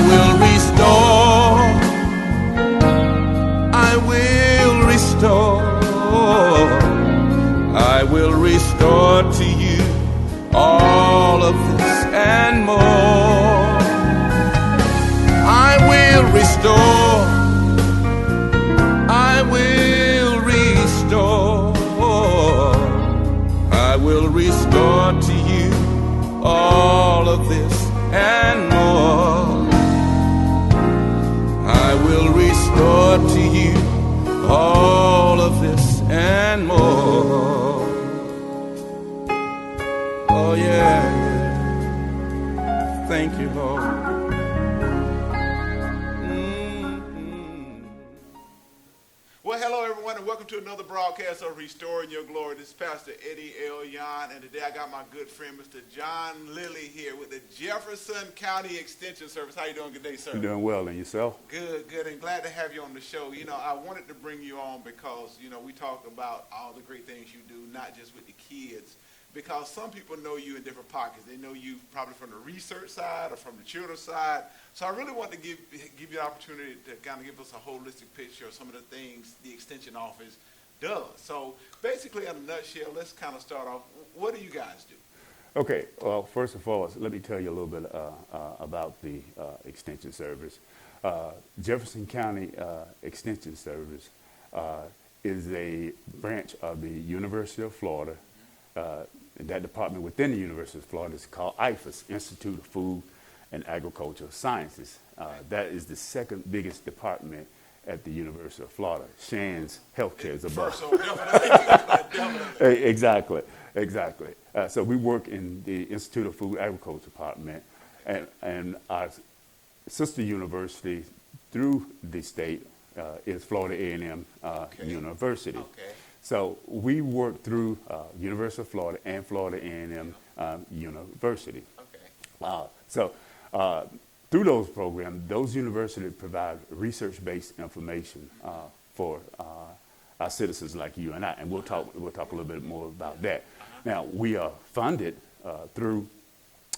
will restore. I will restore. I will restore to you all of this and more. I will restore. I will restore. I will restore to you all of this and more. I will restore to you all of this and more. Oh yeah. Thank you, Lord. Well, hello everyone, and welcome to another broadcast of Restoring Your Glory. This is Pastor Eddie L. Yon, and today I got my good friend, Mr. John Lilly, here with the Jefferson County Extension Service. How you doing today, sir? I'm doing well, and yourself? Good, and glad to have you on the show. You know, I wanted to bring you on because, you know, we talk about all the great things you do, not just with the kids, because some people know you in different pockets. They know you probably from the research side or from the children's side. So I really want to give you the opportunity to kind of give us a holistic picture of some of the things the Extension Office does. So basically, in a nutshell, let's kind of start off. What do you guys do? Okay, well, first and foremost, let me tell you a little bit about the Extension Service. Jefferson County Extension Service is a branch of the University of Florida. That department within the University of Florida is called IFAS, Institute of Food and Agricultural Sciences. That is the second biggest department at the University of Florida. Shands Healthcare is above. So definitely. Exactly. So we work in the Institute of Food and Agriculture department, and our sister university through the state is Florida A&M University. Okay. So we work through University of Florida and Florida A&M University. Okay. So through those programs, those universities provide research-based information for our citizens like you and I, and we'll talk a little bit more about that. Now, we are funded through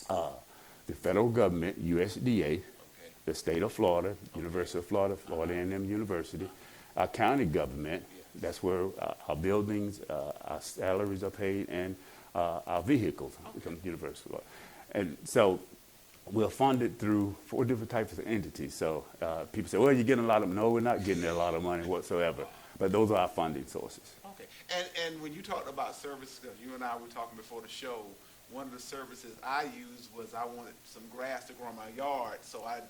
the federal government, USDA, the state of Florida, University of Florida, Florida A&M University, our county government. That's where our buildings, our salaries are paid, and our vehicles from the University of Florida. And so we're funded through 4 different types of entities. So people say, well, you're getting a lot of money. No, we're not getting a lot of money whatsoever. But those are our funding sources. Okay. And when you talked about services, because you and I were talking before the show, one of the services I used was I wanted some grass to grow in my yard. So I,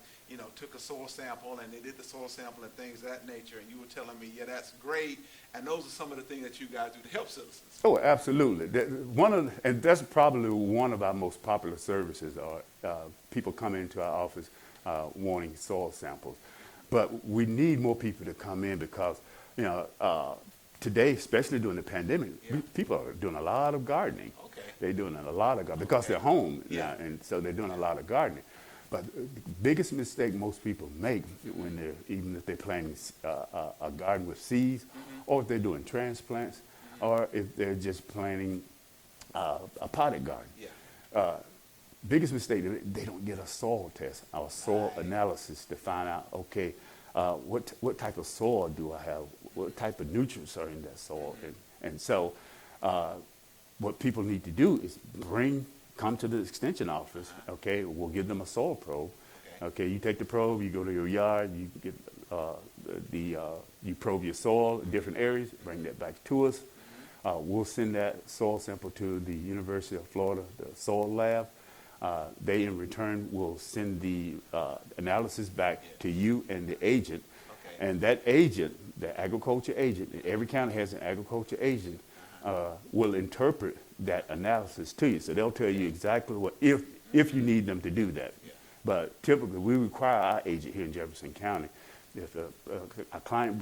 took a soil sample, and they did the soil sample and things of that nature. And you were telling me, yeah, that's great. And those are some of the things that you guys do to help citizens. Oh, absolutely. And that's probably one of our most popular services. People come into our office wanting soil samples. But we need more people to come in because, today, especially during the pandemic, people are doing a lot of gardening. Okay. They're doing a lot of gardening because they're home now, and so they're doing a lot of gardening. But the biggest mistake most people make when even if they're planting a garden with seeds, or if they're doing transplants, or if they're just planting a potted garden. Biggest mistake, they don't get a soil test, our soil analysis to find out, okay, what type of soil do I have? What type of nutrients are in that soil? And so what people need to do is come to the extension office, okay? We'll give them a soil probe. Okay, you take the probe, you go to your yard, you get you probe your soil in different areas, bring that back to us. We'll send that soil sample to the University of Florida, the soil lab. They, in return, will send the analysis back to you and the agent. Okay. And that agent, the agriculture agent, every county has an agriculture agent, will interpret that analysis to you. So they'll tell you exactly what, if you need them to do that. Yeah. But typically, we require our agent here in Jefferson County, if a client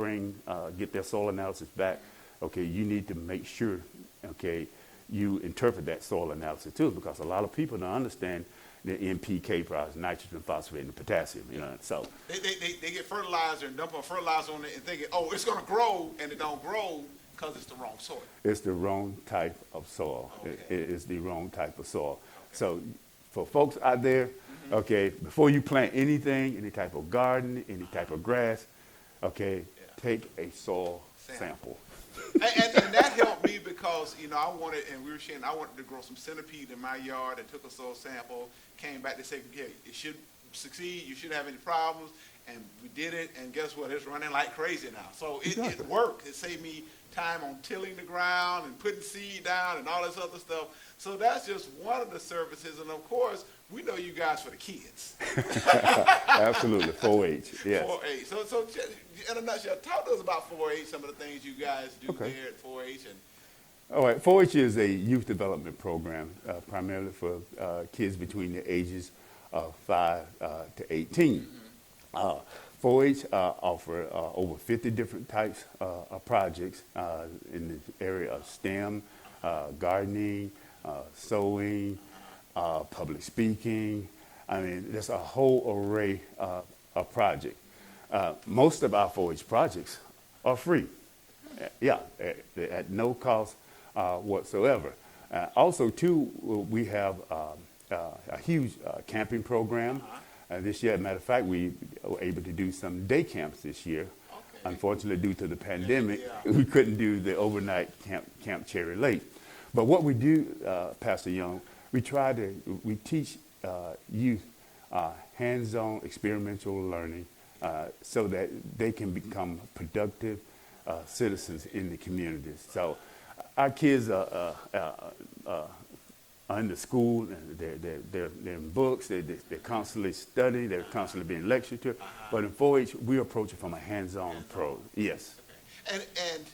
get their soil analysis back, okay, you need to make sure, okay, you interpret that soil analysis too, because a lot of people don't understand the NPK products, nitrogen, phosphate, and potassium. So they get fertilizer and dump a fertilizer on it and thinking, oh, it's going to grow, and it don't grow because it's the wrong soil. It's the wrong type of soil. Okay. It is the wrong type of soil. Okay. So for folks out there, Okay, before you plant anything, any type of garden, any type of grass, okay, take a soil sample. And that helped me because, I wanted, and we were sharing, I wanted to grow some centipede in my yard and took a soil sample, came back to say, yeah, it should succeed, you shouldn't have any problems, and we did it, and guess what, it's running like crazy now. So it worked. It saved me time on tilling the ground and putting seed down and all this other stuff. So that's just one of the services, and of course, we know you guys for the kids. Absolutely, 4-H, yes. 4-H. So in a nutshell, talk to us about 4-H, some of the things you guys do there at 4-H. All right, 4-H is a youth development program, primarily for kids between the ages of 5 to 18. 4-H offer over 50 different types of projects in the area of STEM, gardening, sewing, public speaking. I mean, there's a whole array of projects. Most of our 4-H projects are free. Yeah, at no cost whatsoever. Also, too, we have a huge camping program. This year, as a matter of fact, we were able to do some day camps this year. Okay. Unfortunately, due to the pandemic, we couldn't do the overnight Camp Cherry Lake. But what we do, Pastor Young, we teach youth hands-on experimental learning so that they can become productive citizens in the communities. So our kids are in the school, and they're in books, they're constantly studying, they're constantly being lectured to. But in 4-H, we approach it from a hands-on approach. Yes. Okay. And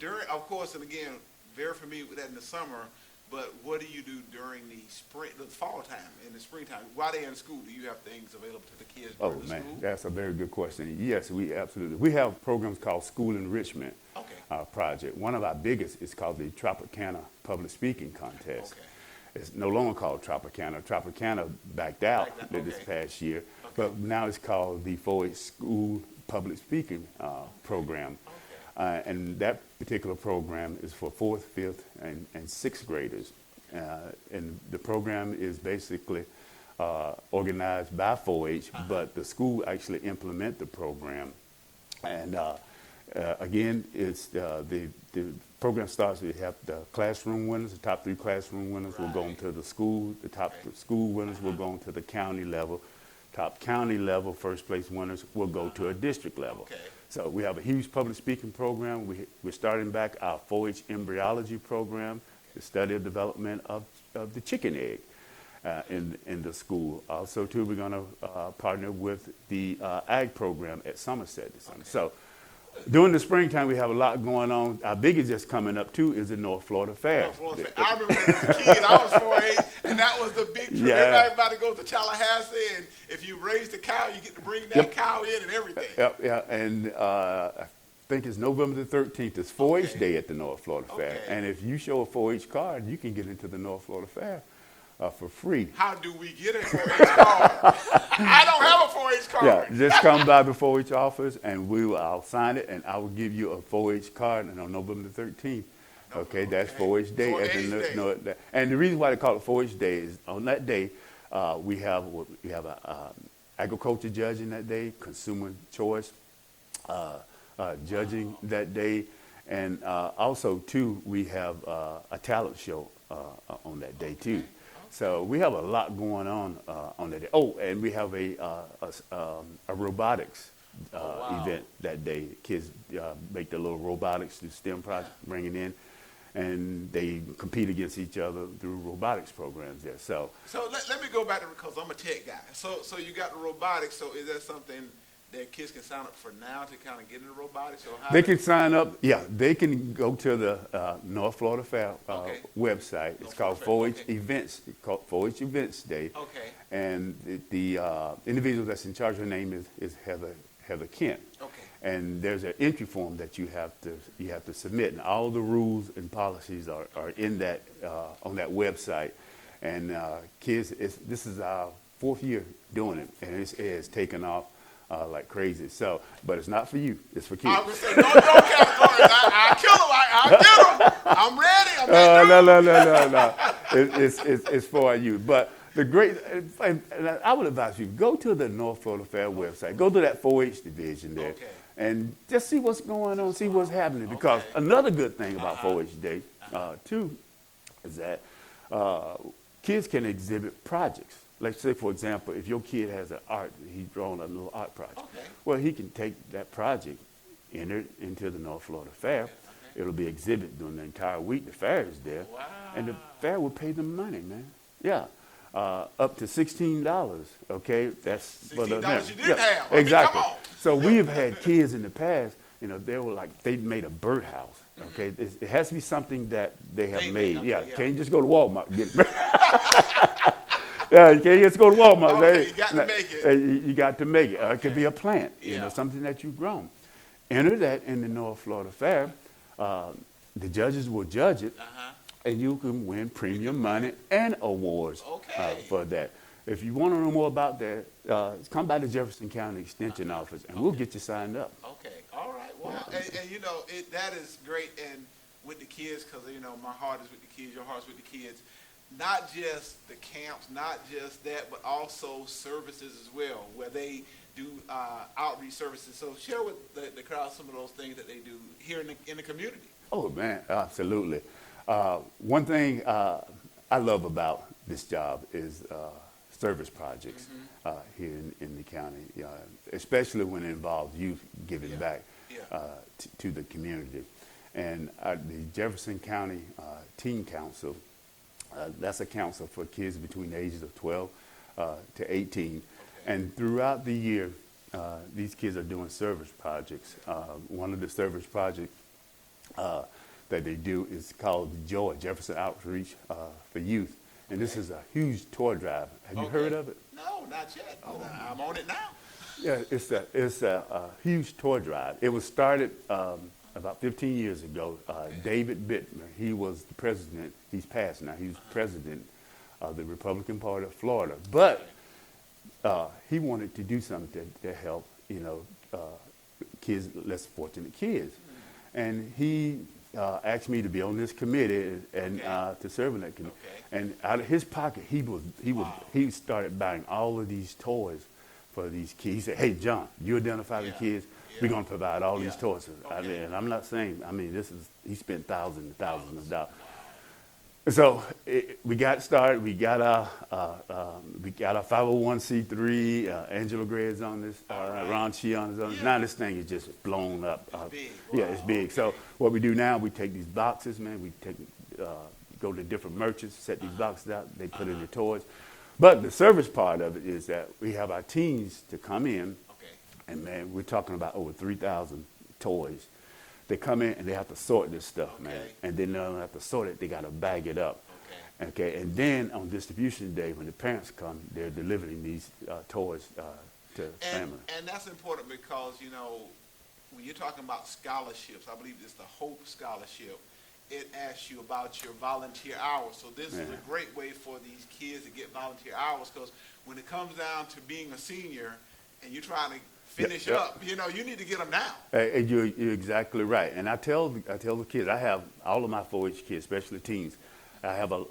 during, of course, and again, very familiar with that in the summer, but what do you do during the spring, the fall time, in the springtime? While they're in school, do you have things available to the kids during the school? That's a very good question. Yes, we absolutely. We have programs called School Enrichment Project. One of our biggest is called the Tropicana Public Speaking Contest. Okay. It's no longer called Tropicana. Tropicana backed out this past year, but now it's called the 4-H School Public Speaking Program. And that particular program is for 4th, 5th, and 6th graders. And the program is basically organized by 4-H, but the school actually implement the program. And again, it's the program starts, we have the classroom winners, the top 3 classroom winners will go into the school, the top school winners will go into the county level, top county level first place winners will go to a district level. So we have a huge public speaking program. We're starting back our 4-H embryology program, the study of development of the chicken egg in the school. Also, too, we're going to partner with the ag program at Somerset this summer. So during the springtime, we have a lot going on. Our biggest just coming up, too, is the North Florida Fair. I remember as a kid, I was 4-H, and that was the big trip. Everybody goes to Tallahassee, and if you raise the cow, you get to bring that cow in and everything. And I think it's November the 13th. It's 4-H Day at the North Florida Fair. And if you show a 4-H card, you can get into the North Florida Fair for free. How do we get a 4-H card? I don't have a 4-H card. Yeah, just come by the 4-H office, and I'll sign it, and I will give you a 4-H card. And on November the 13th, that's 4-H Day. 4-H Day. And the reason why they call it 4-H Day is on that day we have a agriculture judging that day, consumer choice judging that day, and also too we have a talent show on that day too. So we have a lot going on that day. Oh, and we have a robotics event that day. Kids make their little robotics, the STEM project, bring it in, and they compete against each other through robotics programs there. So let me go back to, because I'm a tech guy. So you got the robotics. So is that something that kids can sign up for now to kind of get into robotics? Or how they can sign up. Yeah, they can go to the North Florida Fair website. It's called 4-H Events. It's called 4-H Events Day. Okay. And the individual that's in charge, her name is Heather Kent. Okay. And there's an entry form that you have to submit, and all the rules and policies are in that on that website. And kids, this is our 4th year doing it, and it has taken off like crazy. So, but it's not for you; it's for kids. I was saying, don't I'll kill him. I'll get him. I'm ready. No. It's for you. But The great, and I would advise you, go to the North Florida Fair website. Go to that 4-H division there. Okay. And just see what's going on, see what's happening. Because another good thing about 4-H Day, too, is that kids can exhibit projects. Like, say, for example, if your kid has an art, he's drawn a little art project. Okay. Well, he can take that project, enter it into the North Florida Fair. It'll be exhibited during the entire week. The fair is there. Wow. And the fair will pay them money, man. Yeah. Up to $16, okay? That's for the $16 you didn't have. I mean, exactly. come on. So we've had kids in the past, you know, they were like, they made a birdhouse, okay? It has to be something that they have made. okay, Yeah, yeah. can't just go to Walmart and get it. Yeah, you can't just go to Walmart. Okay, you got to make it. You got to make it. It could be a plant, you know, Yeah. something that you've grown. Enter that in the North Florida Fair. The judges will judge it, and you can win premium money and awards for that. If you want to know more about that, come by the Jefferson County Extension Office, and we'll get you signed up. Okay, all right. Well, and you know, that is great. And with the kids, because, you know, my heart is with the kids, your heart's with the kids. Not just the camps, not just that, but also services as well, where they do outreach services. So share with the crowd some of those things that they do here in the community. Oh, man, absolutely. One thing I love about this job is service projects here in the county, especially when it involves youth giving back to the community. And the Jefferson County Teen Council, that's a council for kids between the ages of 12 to 18. And throughout the year, these kids are doing service projects. One of the service projects that they do is called JOY, Jefferson Outreach for Youth. And this is a huge toy drive. Have you heard of it? No, not yet. I'm on it now. Yeah, it's a huge toy drive. It was started about 15 years ago. David Bittner, he was the president. He's passed now. He's president of the Republican Party of Florida. But he wanted to do something to help, you know, kids, less fortunate kids. And he asked me to be on this committee and to serve in that committee. And out of his pocket, he started buying all of these toys for these kids. He said, "Hey, John, you identify the kids. We're going to provide all these toys." I mean, and I'm not saying, I mean, he spent thousands and thousands of dollars. So we got started. We got our 501c3. Angela Gray's on this. Ron Sheehan is on this. Now this thing is just blown up. Big. Yeah, it's big. So what we do now, we take these boxes, man. We go to different merchants, set these boxes out. They put in the toys. But the service part of it is that we have our teens to come in, and man, we're talking about over 3,000 toys. They come in and they have to sort this stuff, man. And then they don't have to sort it, they got to bag it up. Okay, and then on distribution day, when the parents come, they're delivering these toys to family. And that's important because, you know, when you're talking about scholarships, I believe it's the Hope Scholarship. It asks you about your volunteer hours. So this is a great way for these kids to get volunteer hours, because when it comes down to being a senior and you're trying to finish up, you know, you need to get them now. And you're exactly right. And I tell the kids, I have all of my 4-H kids, especially teens, I have a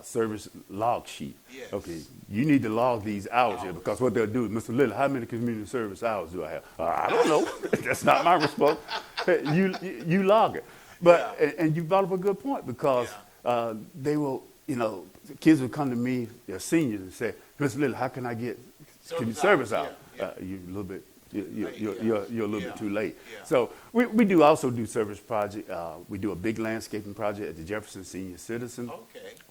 service log sheet. Yes. Okay, you need to log these hours here, because what they'll do is, Mr. Lilly, how many community service hours do I have? I don't know. That's not my responsibility. You log it. But and you brought up a good point, because they will, you know, kids will come to me, they're seniors, and say, Mr. Lilly, how can I get service hours? You're a little bit. You're a little bit too late. So we do also do service project. We do a big landscaping project at the Jefferson Senior Citizen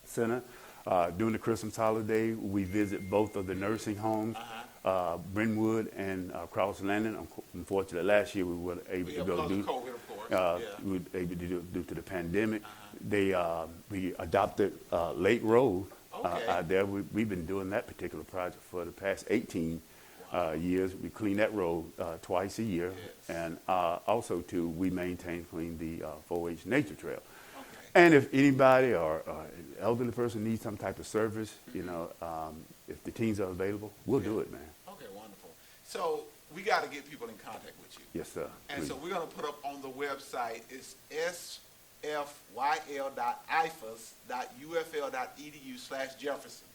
Center. During the Christmas holiday, we visit both of the nursing homes, Brentwood and Cross Landing. Unfortunately, last year we weren't able to go do. We were able to do due to the pandemic. We adopted Lake Road out there. We've been doing that particular project for the past 18 years. We clean that road twice a year, and also too, we maintain clean the 4-H nature trail. And if anybody or an elderly person needs some type of service, you know, if the teens are available, we'll do it, man. Okay, wonderful. So we got to get people in contact with you. Yes, sir. And so we're going to put up on the website, it's sfyl.ifas.ufl.edu/Jefferson.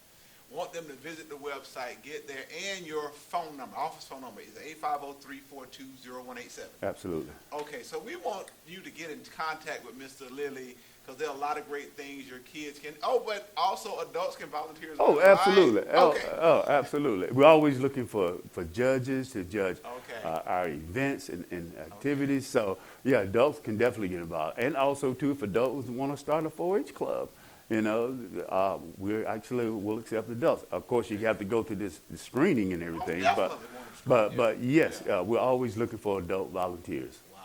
want them to visit the website, get there, and your phone number, office phone number is 850-342-0187. Absolutely. Okay, so we want you to get in contact with Mr. Lilly, because there are a lot of great things your kids can, but also adults can volunteer as well. Oh, absolutely. Right? Okay. Absolutely. We're always looking for judges to judge Okay. our events and activities. So, yeah, adults can definitely get involved. And also, too, if adults want to start a 4-H club, we'll accept adults. Of course, you have to go through this screening and everything. But yes, we're always looking for adult volunteers. Wow.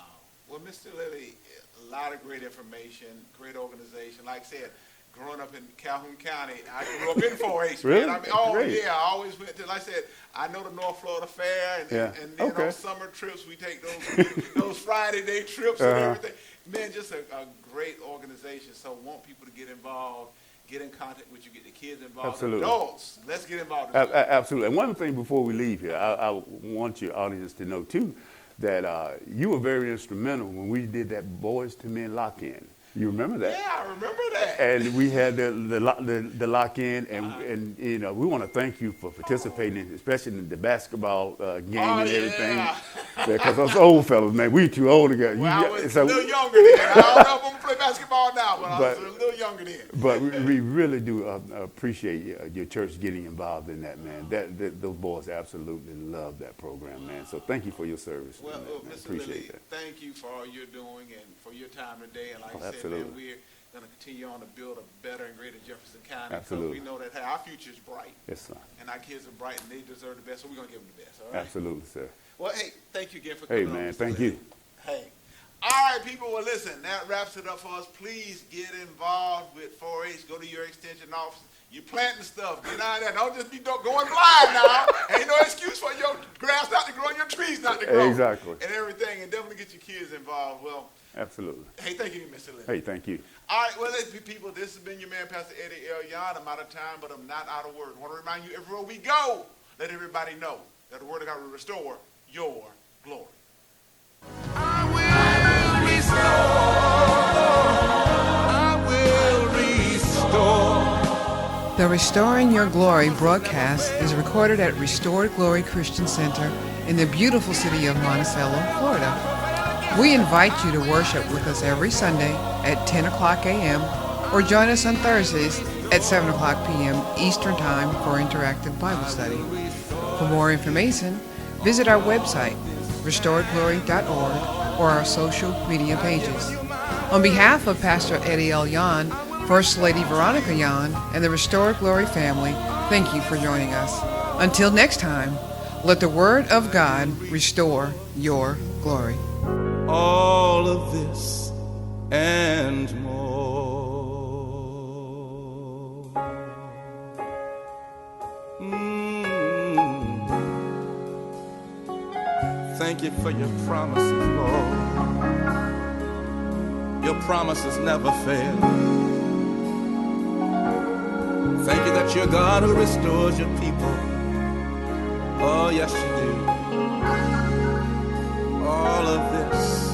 Well, Mr. Lilly, a lot of great information, great organization. Like I said, growing up in Calhoun County, I grew up in 4-H. Really? Man. Great. Yeah, I always went to, like I said, I know the North Florida Fair, and then on summer trips, we take those Friday day trips and everything. Man, just a great organization. So want people to get involved, get in contact with you, get the kids involved. Absolutely. Adults, let's get involved. Absolutely. And one thing before we leave here, I want your audience to know, too, that you were very instrumental when we did that Boys to Men lock-in. You remember that? Yeah, I remember that. And we had the lock-in, and we want to thank you for participating, especially in the basketball game and everything. Yeah. Because us old fellas, man, we too old to get. Well, I was a little younger then. I don't know if I'm going to play basketball now, but I was a little younger then. But we really do appreciate your church getting involved in that, man. Those boys absolutely love that program, man. So thank you for your service. Well, man. Mr. Lilly, thank you for all you're doing and for your time today. And like I said, man, we're going to continue on to build a better and greater Jefferson County. Absolutely. Because we know that our future is bright. Yes, sir. And our kids are bright and they deserve the best, so we're going to give them the best, all right? Absolutely, sir. Well, hey, thank you again for coming on. Hey, man, Mr. thank Lilly. you. Hey. All right, people, well, listen, that wraps it up for us. Please get involved with 4-H. Go to your extension office. You're planting stuff. Get out there. Don't just be going blind now. Ain't no excuse for your grass not to grow and your trees not to grow. Exactly. And everything. And definitely get your kids involved. Well, absolutely. Hey, thank you, Mr. Lilly. Hey, thank you. All right, well, listen, people, this has been your man, Pastor Eddie L. Yon. I'm out of time, but I'm not out of words. I want to remind you, everywhere we go, let everybody know that the Word of God will restore your glory. I will restore. The Restoring Your Glory broadcast is recorded at Restored Glory Christian Center in the beautiful city of Monticello, Florida. We invite you to worship with us every Sunday at 10 o'clock a.m. or join us on Thursdays at 7 o'clock p.m. Eastern Time for interactive Bible study. For more information, visit our website, restoredglory.org, or our social media pages. On behalf of Pastor Eddie L. Yon, First Lady Veronica Yon, and the Restored Glory family, thank you for joining us. Until next time, let the Word of God restore your glory. All of this and more. Thank you for your promises, Lord. Your promises never fail. Thank you that you're God who restores your people. Oh, yes, you do. All of this